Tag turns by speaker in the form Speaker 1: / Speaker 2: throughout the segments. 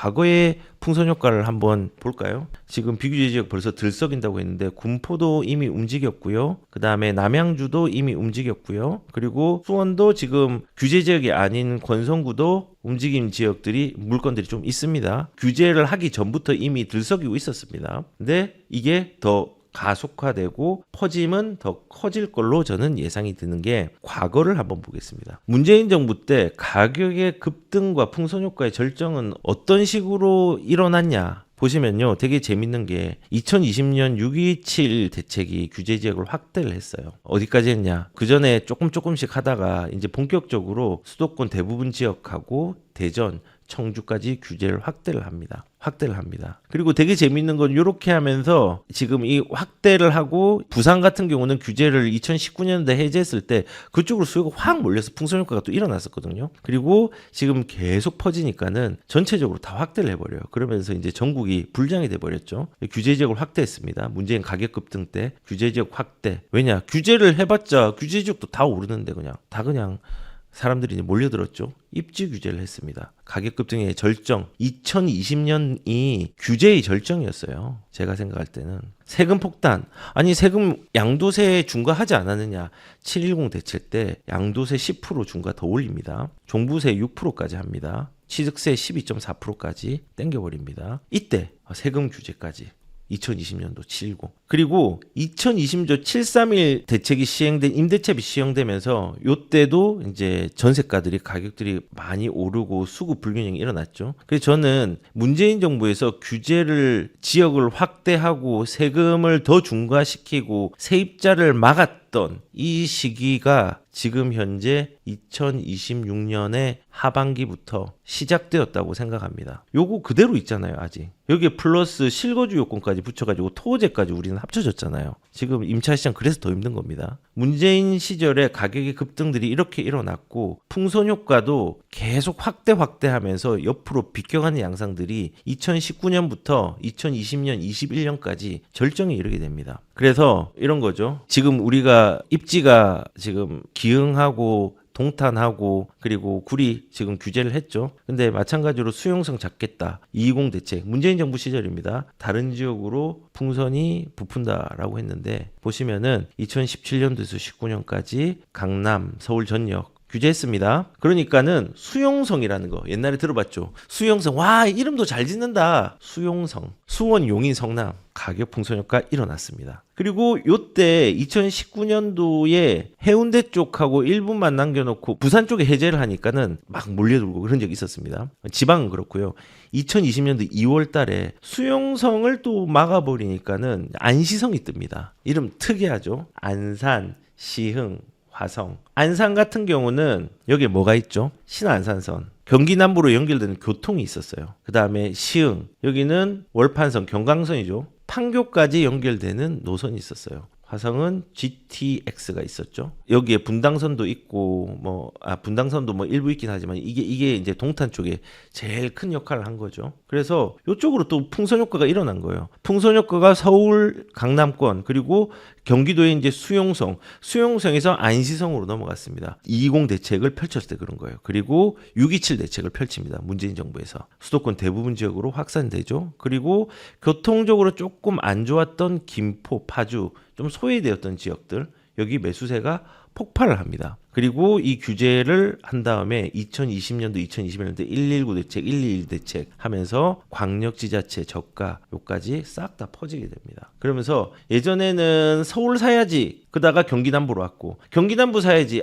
Speaker 1: 과거의 풍선 효과를 한번 볼까요? 지금 비규제 지역 벌써 들썩인다고 했는데 군포도 이미 움직였고요. 그 다음에 남양주도 이미 움직였고요. 그리고 수원도 지금 규제 지역이 아닌 권성구도 움직임 지역들이 물건들이 좀 있습니다. 규제를 하기 전부터 이미 들썩이고 있었습니다. 근데 이게 더 가속화되고 퍼짐은 더 커질 걸로 저는 예상이 드는 게 과거를 한번 보겠습니다. 문재인 정부 때 가격의 급등과 풍선 효과의 절정은 어떤 식으로 일어났냐 보시면요, 되게 재밌는 게 2020년 6.27 대책이 규제 지역을 확대를 했어요. 어디까지 했냐? 그 전에 조금씩 하다가 이제 본격적으로 수도권 대부분 지역하고 대전, 청주까지 규제를 확대를 합니다. 그리고 되게 재밌는 건 이렇게 하면서 지금 이 확대를 하고 부산 같은 경우는 규제를 2019년도에 해제했을 때 그쪽으로 수요가 확 몰려서 풍선 효과가 또 일어났었거든요. 그리고 지금 계속 퍼지니까는 전체적으로 다 확대를 해버려요. 그러면서 이제 전국이 불장이 돼버렸죠. 규제 지역을 확대했습니다. 문재인 가격 급등 때 규제 지역 확대. 왜냐? 규제를 해봤자 규제 지역도 다 오르는데 그냥 사람들이 이제 몰려들었죠. 입지 규제를 했습니다. 가격 급등의 절정, 2020년이 규제의 절정이었어요. 제가 생각할 때는. 세금 폭탄, 아니 세금 양도세 중과하지 않았느냐. 7.10 대책 때 양도세 10% 중과 더 올립니다. 종부세 6%까지 합니다. 취득세 12.4%까지 땡겨버립니다. 이때 세금 규제까지. 2020년도 7.10. 그리고 2020년 7.31 대책이 시행된 임대차비 시행되면서 요때도 이제 전세가들이 가격들이 많이 오르고 수급 불균형이 일어났죠. 그래서 저는 문재인 정부에서 규제를 지역을 확대하고 세금을 더 중과시키고 세입자를 막았던 이 시기가 지금 현재 2026년의 하반기부터 시작되었다고 생각합니다. 요거 그대로 있잖아요, 아직. 여기에 플러스 실거주 요건까지 붙여가지고 토호제까지 우리는 합쳐졌잖아요. 지금 임차시장 그래서 더 힘든 겁니다. 문재인 시절에 가격의 급등들이 이렇게 일어났고 풍선 효과도 계속 확대하면서 옆으로 비껴가는 양상들이 2019년부터 2020년, 21년까지 절정에 이르게 됩니다. 그래서 이런 거죠. 지금 우리가 입지가 지금 기흥하고 동탄하고 그리고 구리 지금 규제를 했죠. 근데 마찬가지로 수용성 잡겠다. 220 대책. 문재인 정부 시절입니다. 다른 지역으로 풍선이 부푼다라고 했는데 보시면은 2017년도에서 19년까지 강남, 서울 전역 규제했습니다. 그러니까는 수용성이라는 거 옛날에 들어봤죠. 수용성. 와, 이름도 잘 짓는다. 수용성. 수원, 용인, 성남 가격 풍선 효과 일어났습니다. 그리고 요때 2019년도에 해운대 쪽하고 일부만 남겨놓고 부산 쪽에 해제를 하니까는 막 몰려들고 그런 적이 있었습니다. 지방은 그렇고요. 2020년도 2월 달에 수용성을 또 막아버리니까는 안시성이 뜹니다. 이름 특이하죠. 안산, 시흥, 화성. 안산 같은 경우는 여기에 뭐가 있죠? 신안산선. 경기 남부로 연결되는 교통이 있었어요. 그 다음에 시흥. 여기는 월판선, 경강선이죠. 판교까지 연결되는 노선이 있었어요. 화성은 GTX가 있었죠. 여기에 분당선도 있고 분당선도 일부 있긴 하지만 이게 이제 동탄 쪽에 제일 큰 역할을 한 거죠. 그래서 이쪽으로 또 풍선 효과가 일어난 거예요. 풍선 효과가 서울, 강남권 그리고 경기도의 이제 수용성에서 안시성으로 넘어갔습니다. 220 대책을 펼쳤을 때 그런 거예요. 그리고 6.27 대책을 펼칩니다. 문재인 정부에서 수도권 대부분 지역으로 확산되죠. 그리고 교통적으로 조금 안 좋았던 김포, 파주 좀 소외되었던 지역들 여기 매수세가 폭발을 합니다. 그리고 이 규제를 한 다음에 2020년도, 2021년도 119 대책, 121 대책 하면서 광역지자체 저가 요까지 싹 다 퍼지게 됩니다. 그러면서 예전에는 서울 사야지 그다가 경기 남부로 왔고 경기 남부 사야지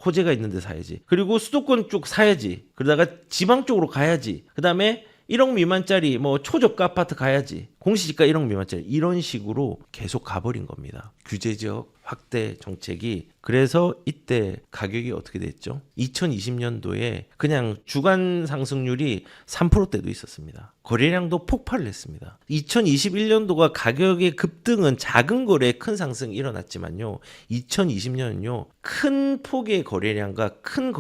Speaker 1: 호재가 있는데 사야지 그리고 수도권 쪽 사야지 그러다가 지방 쪽으로 가야지 그 다음에 1억 미만짜리 초저가 아파트 가야지 공시지가 1억 미만짜리 이런 식으로 계속 가버린 겁니다. 규제적 확대 정책이. 그래서 이때 가격이 어떻게 됐죠? 2020년도에 그냥 주간 상승률이 3%대도 있었습니다. 거래량도 폭발을 했습니다. 2021년도가 가격의 급등은 작은 거래에 큰 상승이 일어났지만요. 2020년은요. 큰 폭의 거래량과 큰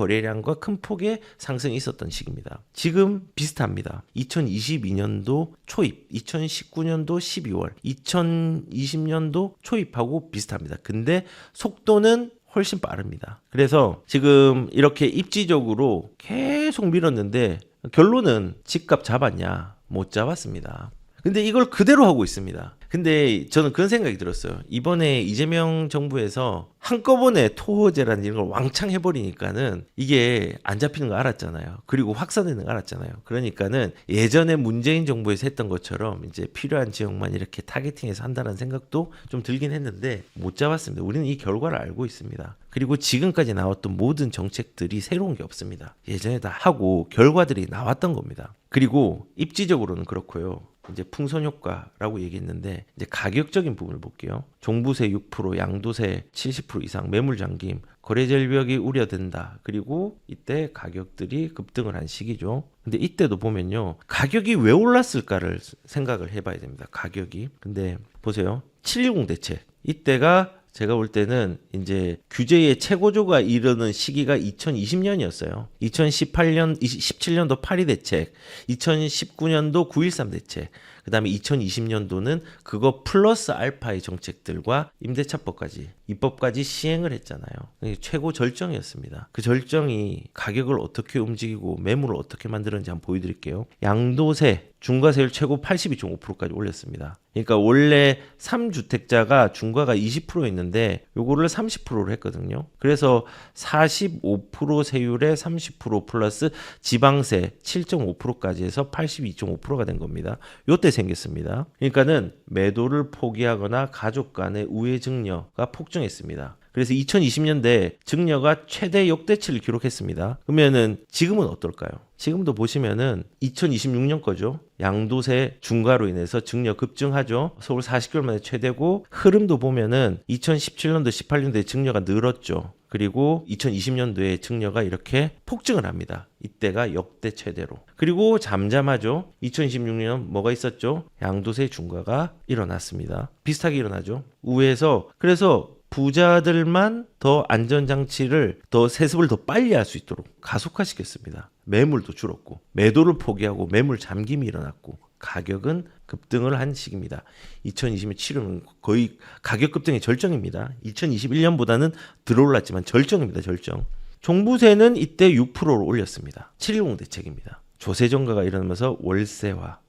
Speaker 1: 폭의 상승이 있었던 시기입니다. 지금 비슷합니다. 2022년도 초입, 2019년도 12월, 2020년도 초입하고 비슷합니다. 근데 속도는 훨씬 빠릅니다. 그래서 지금 이렇게 입지적으로 계속 밀었는데 결론은 집값 잡았냐? 못 잡았습니다. 근데 이걸 그대로 하고 있습니다. 근데 저는 그런 생각이 들었어요. 이번에 이재명 정부에서 한꺼번에 토호제라는 이런 걸 왕창 해버리니까는 이게 안 잡히는 거 알았잖아요. 그리고 확산되는 거 알았잖아요. 그러니까는 예전에 문재인 정부에서 했던 것처럼 이제 필요한 지역만 이렇게 타겟팅해서 한다는 생각도 좀 들긴 했는데 못 잡았습니다. 우리는 이 결과를 알고 있습니다. 그리고 지금까지 나왔던 모든 정책들이 새로운 게 없습니다. 예전에 다 하고 결과들이 나왔던 겁니다. 그리고 입지적으로는 그렇고요. 이제 풍선 효과라고 얘기했는데 이제 가격적인 부분을 볼게요. 종부세 6%, 양도세 70% 이상, 매물 잠김, 거래 절벽이 우려된다. 그리고 이때 가격들이 급등을 한 시기죠. 근데 이때도 보면요. 가격이 왜 올랐을까를 생각을 해봐야 됩니다. 가격이. 근데 보세요. 710 대책. 이때가 제가 볼 때는 이제 규제의 최고조가 이르는 시기가 2020년이었어요. 2018년, 17년도 8.2 대책, 2019년도 9.13 대책, 그 다음에 2020년도는 그거 플러스 알파의 정책들과 임대차법까지, 입법까지 시행을 했잖아요. 최고 절정이었습니다. 그 절정이 가격을 어떻게 움직이고 매물을 어떻게 만드는지 한번 보여드릴게요. 양도세, 중과세율 최고 82.5%까지 올렸습니다. 그러니까 원래 3주택자가 중과가 20%였는데 요거를 30%로 했거든요. 그래서 45% 세율에 30% 플러스 지방세 7.5%까지 해서 82.5%가 된 겁니다. 요때 생겼습니다. 그러니까는 매도를 포기하거나 가족 간의 우회 증여가 폭증했습니다. 그래서 2020년대 증여가 최대 역대치를 기록했습니다. 그러면은 지금은 어떨까요? 지금도 보시면은 2026년 거죠. 양도세 중과로 인해서 증여 급증하죠. 서울 40개월 만에 최대고 흐름도 보면은 2017년도 18년도에 증여가 늘었죠. 그리고 2020년도에 증여가 이렇게 폭증을 합니다. 이때가 역대 최대로. 그리고 잠잠하죠. 2026년 뭐가 있었죠? 양도세 중과가 일어났습니다. 비슷하게 일어나죠. 우회해서 그래서 부자들만 더 안전장치를 더 세습을 더 빨리 할 수 있도록 가속화시켰습니다. 매물도 줄었고 매도를 포기하고 매물 잠김이 일어났고 가격은 급등을 한 시기입니다. 2020년 7월은 거의 가격 급등의 절정입니다. 2021년보다는 덜 올랐지만 절정입니다. 절정. 종부세는 이때 6%로 올렸습니다. 710 대책입니다. 조세 정가가 일어나면서 월세화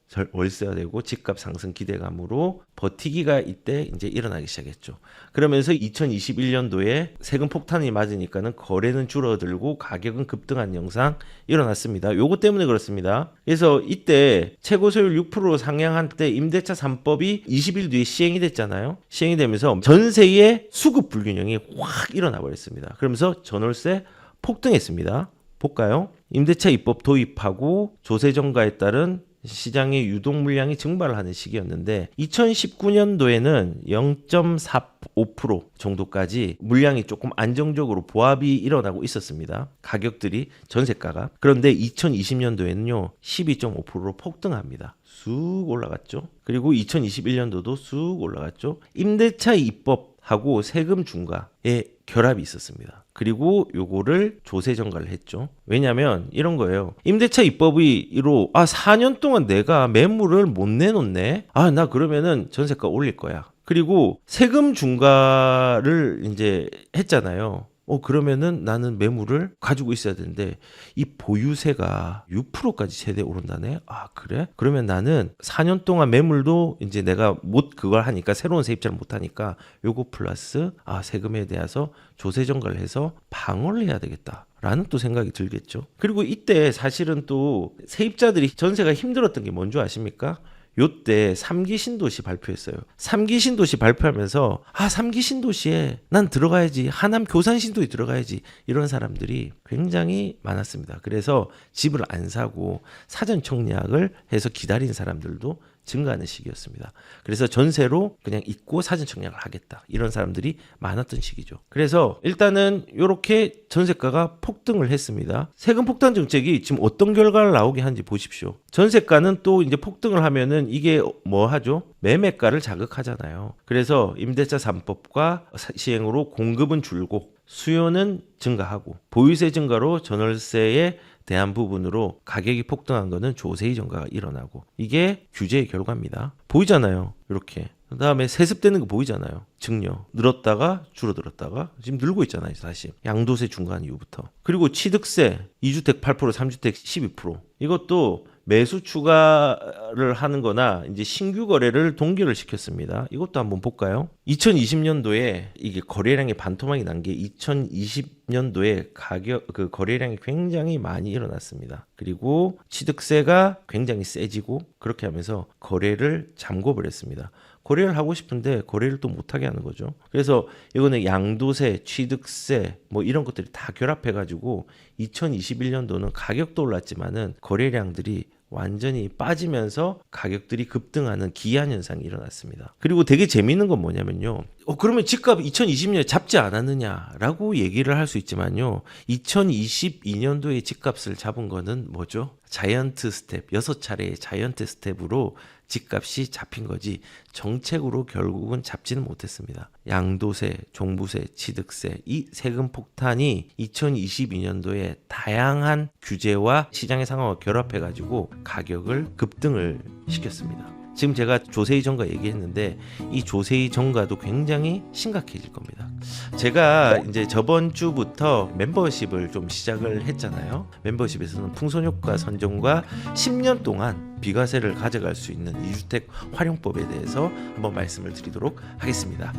Speaker 1: 되고 집값 상승 기대감으로 버티기가 이때 이제 일어나기 시작했죠. 그러면서 2021년도에 세금 폭탄이 맞으니까는 거래는 줄어들고 가격은 급등한 영상 일어났습니다. 요거 때문에 그렇습니다. 그래서 이때 최고세율 6%로 상향한 때 임대차 3법이 20일 뒤에 시행이 됐잖아요. 시행이 되면서 전세의 수급 불균형이 확 일어나 버렸습니다. 그러면서 전월세 폭등했습니다. 볼까요? 임대차 입법 도입하고 조세 정가에 따른 시장의 유동 물량이 증발하는 시기였는데 2019년도에는 0.45% 정도까지 물량이 조금 안정적으로 보합이 일어나고 있었습니다. 가격들이 전세가가. 그런데 2020년도에는요 12.5%로 폭등합니다. 쑥 올라갔죠. 그리고 2021년도도 쑥 올라갔죠. 임대차 입법하고 세금 중과의 결합이 있었습니다. 그리고 요거를 조세 정가를 했죠. 왜냐면 이런 거예요. 임대차 입법으로 4년 동안 내가 매물을 못 내놓네. 나 그러면은 전세가 올릴 거야. 그리고 세금 중과를 이제 했잖아요. 그러면은 나는 매물을 가지고 있어야 되는데 이 보유세가 6%까지 최대 오른다네. 그래? 그러면 나는 4년 동안 매물도 이제 내가 못 그걸 하니까 새로운 세입자를 못 하니까 요거 플러스 세금에 대해서 조세 정가를 해서 방어를 해야 되겠다. 라는 또 생각이 들겠죠. 그리고 이때 사실은 또 세입자들이 전세가 힘들었던 게 뭔지 아십니까? 요때 3기 신도시 발표했어요. 3기 신도시 발표하면서 3기 신도시에 난 들어가야지. 하남 교산 신도시 들어가야지. 이런 사람들이 굉장히 많았습니다. 그래서 집을 안 사고 사전 청약을 해서 기다린 사람들도 증가하는 시기였습니다. 그래서 전세로 그냥 잊고 사전 청약을 하겠다. 이런 사람들이 많았던 시기죠. 그래서 일단은 이렇게 전세가가 폭등을 했습니다. 세금 폭탄 정책이 지금 어떤 결과를 나오게 하는지 보십시오. 전세가는 또 이제 폭등을 하면은 이게 뭐 하죠? 매매가를 자극하잖아요. 그래서 임대차 3법과 시행으로 공급은 줄고 수요는 증가하고 보유세 증가로 전월세에 대한 부분으로 가격이 폭등한 거는 조세의 증가가 일어나고 이게 규제의 결과입니다. 보이잖아요. 이렇게 그다음에 세습되는 거 보이잖아요. 증여 늘었다가 줄어들었다가 지금 늘고 있잖아요. 다시 양도세 중간 이후부터. 그리고 취득세 2주택 8%, 3주택 12%. 이것도 매수 추가를 하는 거나 이제 신규 거래를 동결을 시켰습니다. 이것도 한번 볼까요? 2020년도에 이게 거래량이 반토막이 난 게 2020년도에 그 거래량이 굉장히 많이 일어났습니다. 그리고 취득세가 굉장히 세지고 그렇게 하면서 거래를 잠궈 버렸습니다. 거래를 하고 싶은데 거래를 또 못하게 하는 거죠. 그래서 이거는 양도세, 취득세 뭐 이런 것들이 다 결합해가지고 2021년도는 가격도 올랐지만은 거래량들이 완전히 빠지면서 가격들이 급등하는 기이한 현상이 일어났습니다. 그리고 되게 재미있는 건 뭐냐면요. 그러면 집값 2020년에 잡지 않았느냐라고 얘기를 할 수 있지만요. 2022년도에 집값을 잡은 거는 뭐죠? 자이언트 스텝, 6차례의 자이언트 스텝으로 집값이 잡힌 거지 정책으로 결국은 잡지는 못했습니다. 양도세, 종부세, 취득세 이 세금 폭탄이 2022년도에 다양한 규제와 시장의 상황을 결합해가지고 가격을 급등을 시켰습니다. 지금 제가 조세희 전가 얘기했는데 이 조세희 전가도 굉장히 심각해질 겁니다. 제가 이제 저번 주부터 멤버십을 좀 시작을 했잖아요. 멤버십에서는 풍선효과 선정과 10년 동안 비과세를 가져갈 수 있는 2주택 활용법에 대해서 한번 말씀을 드리도록 하겠습니다.